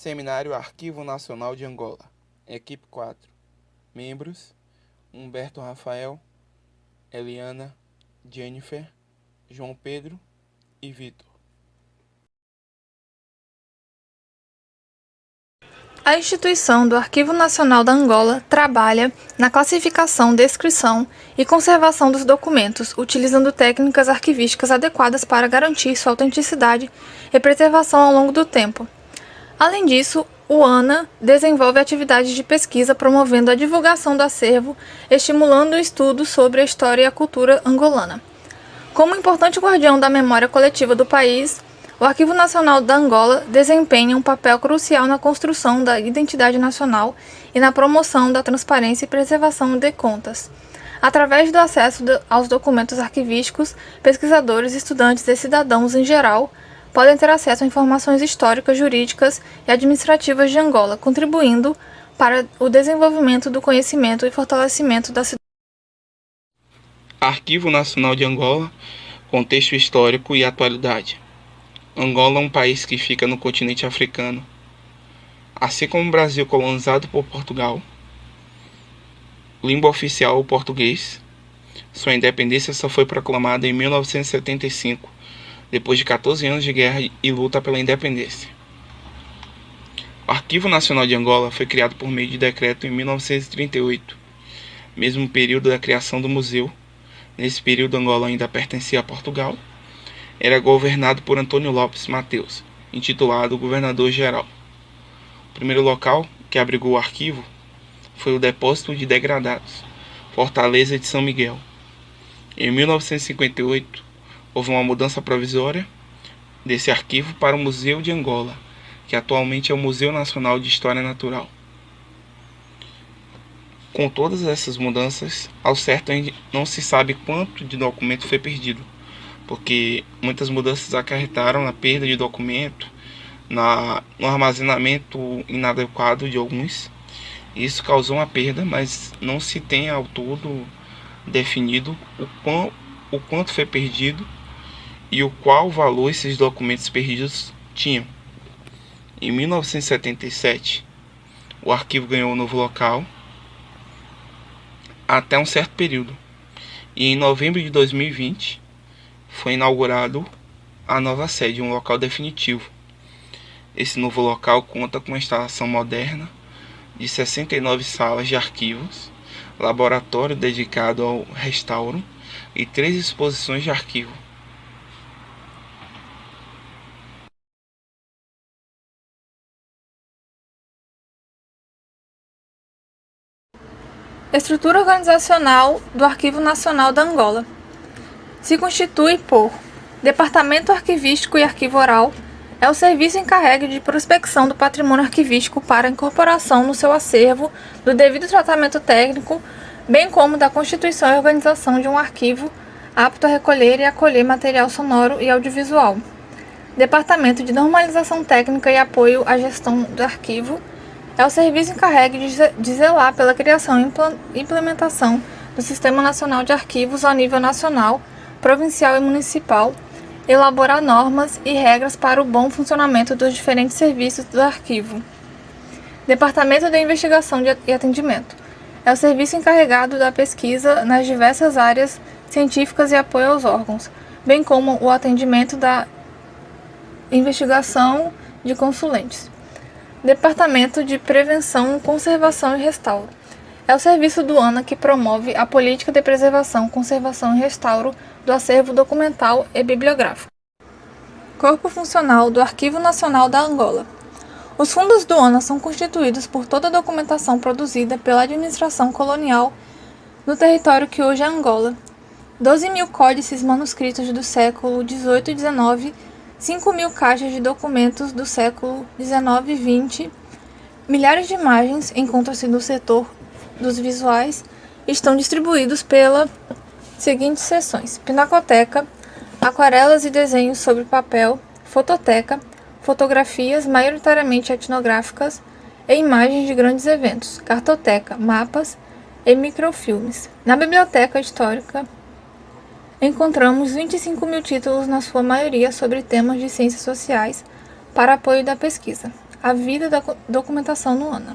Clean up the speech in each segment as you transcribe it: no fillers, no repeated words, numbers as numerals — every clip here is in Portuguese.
Seminário Arquivo Nacional de Angola. Equipe 4. Membros: Humberto Rafael, Eliana, Jennifer, João Pedro e Vitor. A instituição do Arquivo Nacional da Angola trabalha na classificação, descrição e conservação dos documentos, utilizando técnicas arquivísticas adequadas para garantir sua autenticidade e preservação ao longo do tempo. Além disso, o ANA desenvolve atividades de pesquisa promovendo a divulgação do acervo, estimulando o estudo sobre a história e a cultura angolana. Como importante guardião da memória coletiva do país, o Arquivo Nacional da Angola desempenha um papel crucial na construção da identidade nacional e na promoção da transparência e preservação de contas. Através do acesso aos documentos arquivísticos, pesquisadores, estudantes e cidadãos em geral podem ter acesso a informações históricas, jurídicas e administrativas de Angola, contribuindo para o desenvolvimento do conhecimento e fortalecimento da cidade. Arquivo Nacional de Angola, contexto histórico e atualidade. Angola é um país que fica no continente africano. Assim como o Brasil colonizado por Portugal, língua oficial o português, sua independência só foi proclamada em 1975, depois de 14 anos de guerra e luta pela independência. O Arquivo Nacional de Angola foi criado por meio de decreto em 1938, mesmo período da criação do museu. Nesse período, Angola ainda pertencia a Portugal. Era governado por Antônio Lopes Mateus, intitulado governador-geral. O primeiro local que abrigou o arquivo foi o Depósito de Degradados, Fortaleza de São Miguel. Em 1958, houve uma mudança provisória desse arquivo para o Museu de Angola, que atualmente é o Museu Nacional de História Natural. Com todas essas mudanças, ao certo não se sabe quanto de documento foi perdido, porque muitas mudanças acarretaram na perda de documento, no armazenamento inadequado de alguns. Isso causou uma perda, mas não se tem ao todo definido o quanto foi perdido e o qual valor esses documentos perdidos tinham. Em 1977, o arquivo ganhou um novo local até um certo período, e em novembro de 2020 foi inaugurado a nova sede, um local definitivo. Esse novo local conta com uma instalação moderna de 69 salas de arquivos, laboratório dedicado ao restauro e 3 exposições de arquivo. Estrutura organizacional do Arquivo Nacional da Angola. Se constitui por Departamento Arquivístico e Arquivo Oral, é o serviço encarregue de prospecção do patrimônio arquivístico para incorporação no seu acervo do devido tratamento técnico, bem como da constituição e organização de um arquivo apto a recolher e acolher material sonoro e audiovisual. Departamento de Normalização Técnica e Apoio à Gestão do Arquivo, é o serviço encarregue de zelar pela criação e implementação do Sistema Nacional de Arquivos ao nível nacional, provincial e municipal, elaborar normas e regras para o bom funcionamento dos diferentes serviços do arquivo. Departamento de Investigação e Atendimento, é o serviço encarregado da pesquisa nas diversas áreas científicas e apoio aos órgãos, bem como o atendimento da investigação de consulentes. Departamento de Prevenção, Conservação e Restauro, é o serviço do ANA que promove a política de preservação, conservação e restauro do acervo documental e bibliográfico. Corpo funcional do Arquivo Nacional da Angola. Os fundos do ANA são constituídos por toda a documentação produzida pela administração colonial no território que hoje é Angola. 12.000 códices manuscritos do século XVIII e XIX, 5.000 caixas de documentos do século XIX e XX, milhares de imagens, encontram-se no setor dos visuais, estão distribuídos pelas seguintes seções: Pinacoteca, aquarelas e desenhos sobre papel, fototeca, fotografias maioritariamente etnográficas e imagens de grandes eventos, cartoteca, mapas e microfilmes. Na biblioteca histórica, encontramos 25.000 títulos, na sua maioria sobre temas de ciências sociais, para apoio da pesquisa. a vida da documentação no ANA.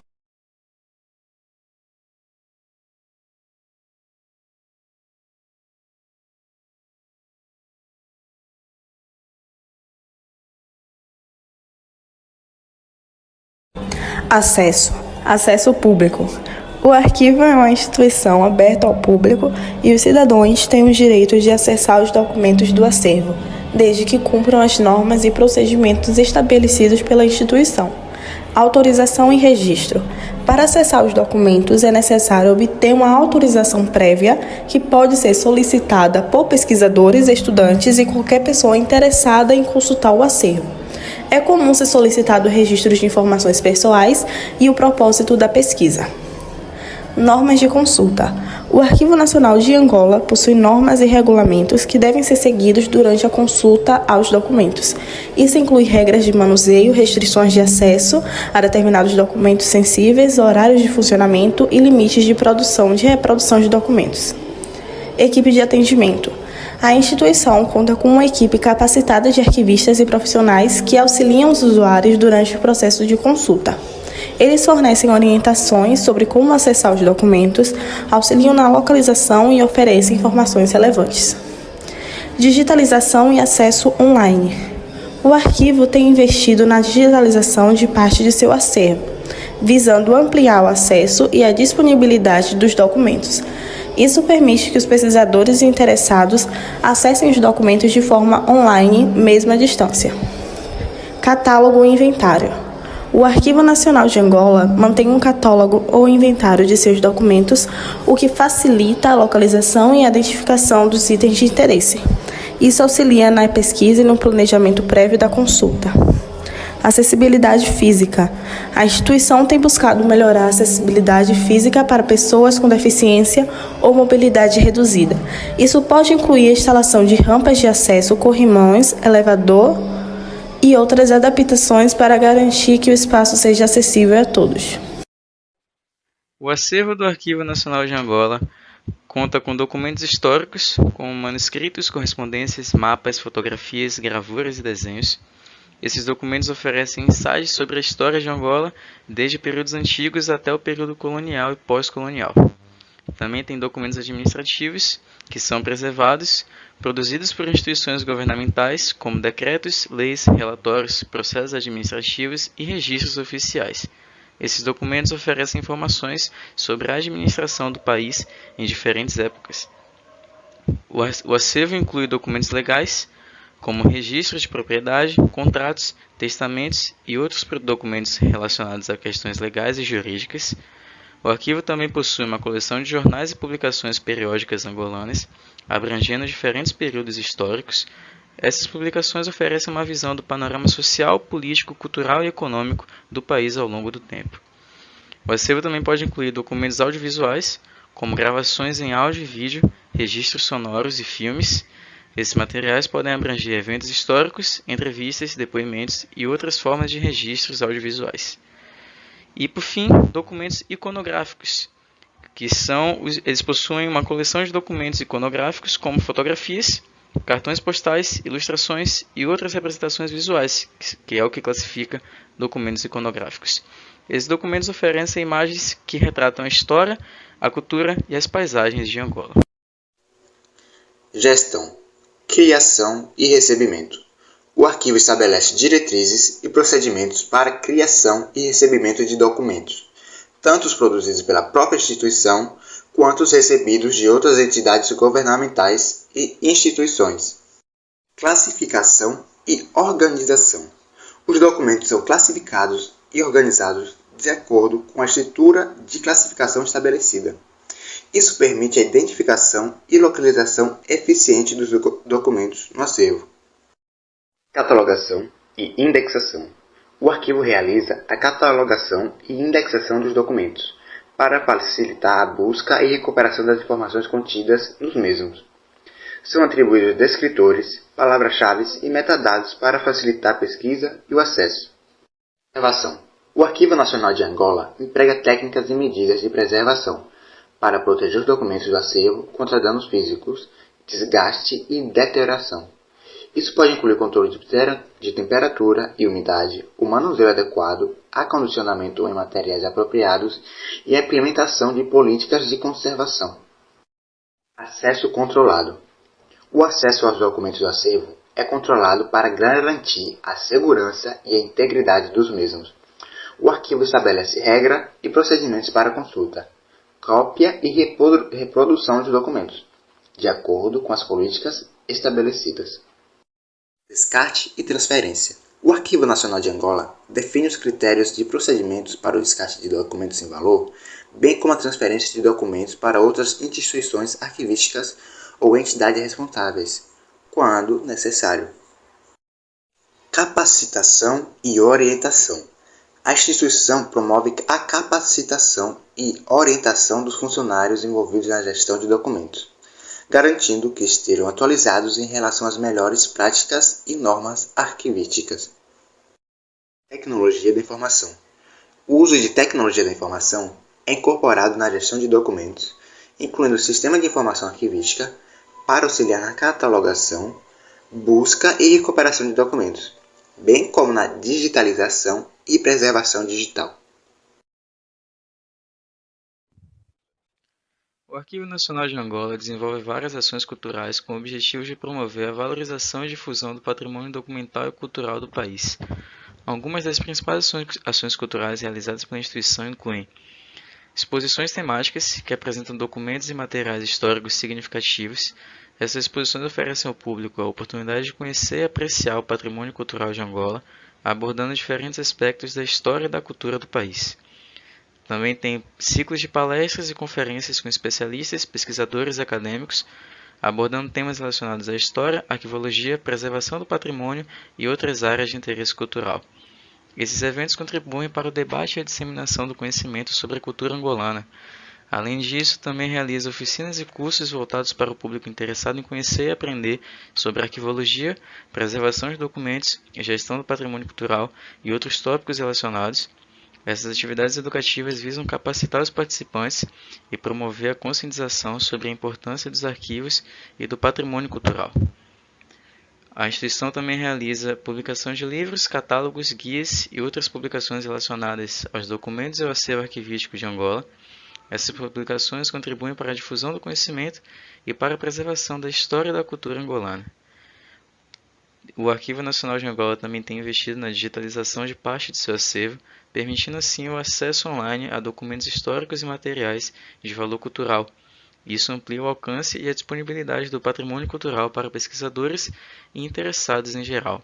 Acesso público. O arquivo é uma instituição aberta ao público e os cidadãos têm o direito de acessar os documentos do acervo, desde que cumpram as normas e procedimentos estabelecidos pela instituição. Autorização e registro. Para acessar os documentos é necessário obter uma autorização prévia que pode ser solicitada por pesquisadores, estudantes e qualquer pessoa interessada em consultar o acervo. É comum ser solicitado registros de informações pessoais e o propósito da pesquisa. Normas de consulta. O Arquivo Nacional de Angola possui normas e regulamentos que devem ser seguidos durante a consulta aos documentos. Isso inclui regras de manuseio, restrições de acesso a determinados documentos sensíveis, horários de funcionamento e limites de produção e reprodução de documentos. Equipe de atendimento. A instituição conta com uma equipe capacitada de arquivistas e profissionais que auxiliam os usuários durante o processo de consulta. Eles fornecem orientações sobre como acessar os documentos, auxiliam na localização e oferecem informações relevantes. Digitalização e acesso online. O arquivo tem investido na digitalização de parte de seu acervo, visando ampliar o acesso e a disponibilidade dos documentos. Isso permite que os pesquisadores interessados acessem os documentos de forma online, mesmo à distância. Catálogo e inventário. O Arquivo Nacional de Angola mantém um catálogo ou inventário de seus documentos, o que facilita a localização e a identificação dos itens de interesse. Isso auxilia na pesquisa e no planejamento prévio da consulta. Acessibilidade física. A instituição tem buscado melhorar a acessibilidade física para pessoas com deficiência ou mobilidade reduzida. Isso pode incluir a instalação de rampas de acesso, corrimões, elevador e outras adaptações para garantir que o espaço seja acessível a todos. O acervo do Arquivo Nacional de Angola conta com documentos históricos, como manuscritos, correspondências, mapas, fotografias, gravuras e desenhos. Esses documentos oferecem insights sobre a história de Angola, desde períodos antigos até o período colonial e pós-colonial. Também tem documentos administrativos, que são preservados, produzidos por instituições governamentais, como decretos, leis, relatórios, processos administrativos e registros oficiais. Esses documentos oferecem informações sobre a administração do país em diferentes épocas. O acervo inclui documentos legais, como registros de propriedade, contratos, testamentos e outros documentos relacionados a questões legais e jurídicas. O arquivo também possui uma coleção de jornais e publicações periódicas angolanas, abrangendo diferentes períodos históricos. Essas publicações oferecem uma visão do panorama social, político, cultural e econômico do país ao longo do tempo. O acervo também pode incluir documentos audiovisuais, como gravações em áudio e vídeo, registros sonoros e filmes. Esses materiais podem abranger eventos históricos, entrevistas, depoimentos e outras formas de registros audiovisuais. E, por fim, documentos iconográficos, eles possuem uma coleção de documentos iconográficos como fotografias, cartões postais, ilustrações e outras representações visuais, que é o que classifica documentos iconográficos. Esses documentos oferecem imagens que retratam a história, a cultura e as paisagens de Angola. Gestão, criação e recebimento. O arquivo estabelece diretrizes e procedimentos para a criação e recebimento de documentos, tanto os produzidos pela própria instituição, quanto os recebidos de outras entidades governamentais e instituições. Classificação e organização. Os documentos são classificados e organizados de acordo com a estrutura de classificação estabelecida. Isso permite a identificação e localização eficiente dos documentos no acervo. Catalogação e indexação. O arquivo realiza a catalogação e indexação dos documentos, para facilitar a busca e recuperação das informações contidas nos mesmos. São atribuídos descritores, palavras-chave e metadados para facilitar a pesquisa e o acesso. Preservação. O Arquivo Nacional de Angola emprega técnicas e medidas de preservação para proteger os documentos do acervo contra danos físicos, desgaste e deterioração. Isso pode incluir controle de temperatura e umidade, o manuseio adequado, acondicionamento em materiais apropriados e a implementação de políticas de conservação. Acesso controlado. O acesso aos documentos do acervo é controlado para garantir a segurança e a integridade dos mesmos. O arquivo estabelece regras e procedimentos para consulta, cópia e reprodução dos documentos, de acordo com as políticas estabelecidas. Descarte e transferência. O Arquivo Nacional de Angola define os critérios de procedimentos para o descarte de documentos sem valor, bem como a transferência de documentos para outras instituições arquivísticas ou entidades responsáveis, quando necessário. Capacitação e orientação. A instituição promove a capacitação e orientação dos funcionários envolvidos na gestão de documentos, garantindo que estejam atualizados em relação às melhores práticas e normas arquivísticas. Tecnologia da informação. O uso de tecnologia da informação é incorporado na gestão de documentos, incluindo o sistema de informação arquivística, para auxiliar na catalogação, busca e recuperação de documentos, bem como na digitalização e preservação digital. O Arquivo Nacional de Angola desenvolve várias ações culturais com o objetivo de promover a valorização e difusão do patrimônio documental e cultural do país. Algumas das principais ações culturais realizadas pela instituição incluem exposições temáticas, que apresentam documentos e materiais históricos significativos. Essas exposições oferecem ao público a oportunidade de conhecer e apreciar o patrimônio cultural de Angola, abordando diferentes aspectos da história e da cultura do país. Também tem ciclos de palestras e conferências com especialistas, pesquisadores e acadêmicos, abordando temas relacionados à história, arquivologia, preservação do patrimônio e outras áreas de interesse cultural. Esses eventos contribuem para o debate e a disseminação do conhecimento sobre a cultura angolana. Além disso, também realiza oficinas e cursos voltados para o público interessado em conhecer e aprender sobre arquivologia, preservação de documentos, gestão do patrimônio cultural e outros tópicos relacionados. Essas atividades educativas visam capacitar os participantes e promover a conscientização sobre a importância dos arquivos e do patrimônio cultural. A instituição também realiza publicação de livros, catálogos, guias e outras publicações relacionadas aos documentos e ao acervo arquivístico de Angola. Essas publicações contribuem para a difusão do conhecimento e para a preservação da história e da cultura angolana. O Arquivo Nacional de Angola também tem investido na digitalização de parte de seu acervo, permitindo assim o acesso online a documentos históricos e materiais de valor cultural. Isso amplia o alcance e a disponibilidade do patrimônio cultural para pesquisadores e interessados em geral.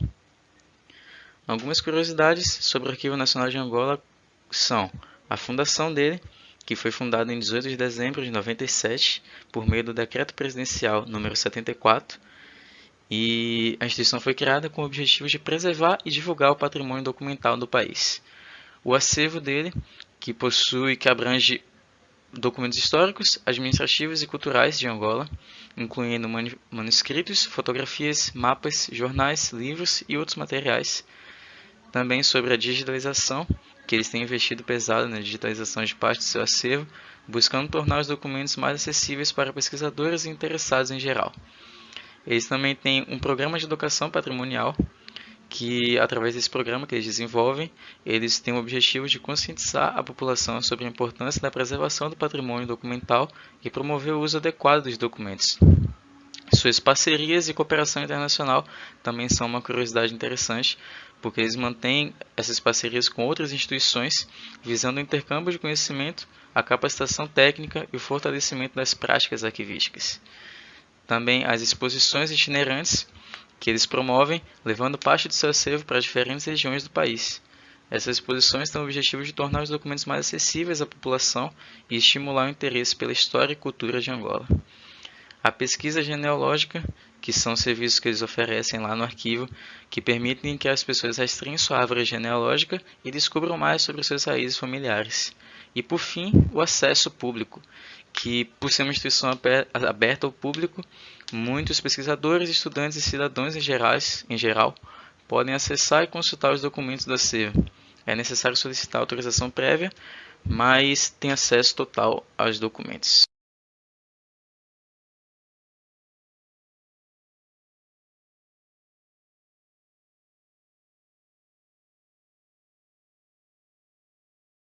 Algumas curiosidades sobre o Arquivo Nacional de Angola são a fundação dele, que foi fundado em 18 de dezembro de 97, por meio do Decreto Presidencial número 74, e a instituição foi criada com o objetivo de preservar e divulgar o patrimônio documental do país. O acervo dele, que abrange documentos históricos, administrativos e culturais de Angola, incluindo manuscritos, fotografias, mapas, jornais, livros e outros materiais. Também sobre a digitalização, que eles têm investido pesado na digitalização de parte do seu acervo, buscando tornar os documentos mais acessíveis para pesquisadores e interessados em geral. Eles também têm um programa de educação patrimonial, que através desse programa que eles desenvolvem, eles têm o objetivo de conscientizar a população sobre a importância da preservação do patrimônio documental e promover o uso adequado dos documentos. Suas parcerias e cooperação internacional também são uma curiosidade interessante, porque eles mantêm essas parcerias com outras instituições, visando o intercâmbio de conhecimento, a capacitação técnica e o fortalecimento das práticas arquivísticas. Também as exposições itinerantes, que eles promovem, levando parte do seu acervo para diferentes regiões do país. Essas exposições têm o objetivo de tornar os documentos mais acessíveis à população e estimular o interesse pela história e cultura de Angola. A pesquisa genealógica, que são serviços que eles oferecem lá no arquivo, que permitem que as pessoas rastreiem sua árvore genealógica e descubram mais sobre seus raízes familiares. E, por fim, o acesso público, que, por ser uma instituição aberta ao público, muitos pesquisadores, estudantes e cidadãos em geral podem acessar e consultar os documentos do acervo. É necessário solicitar autorização prévia, mas tem acesso total aos documentos.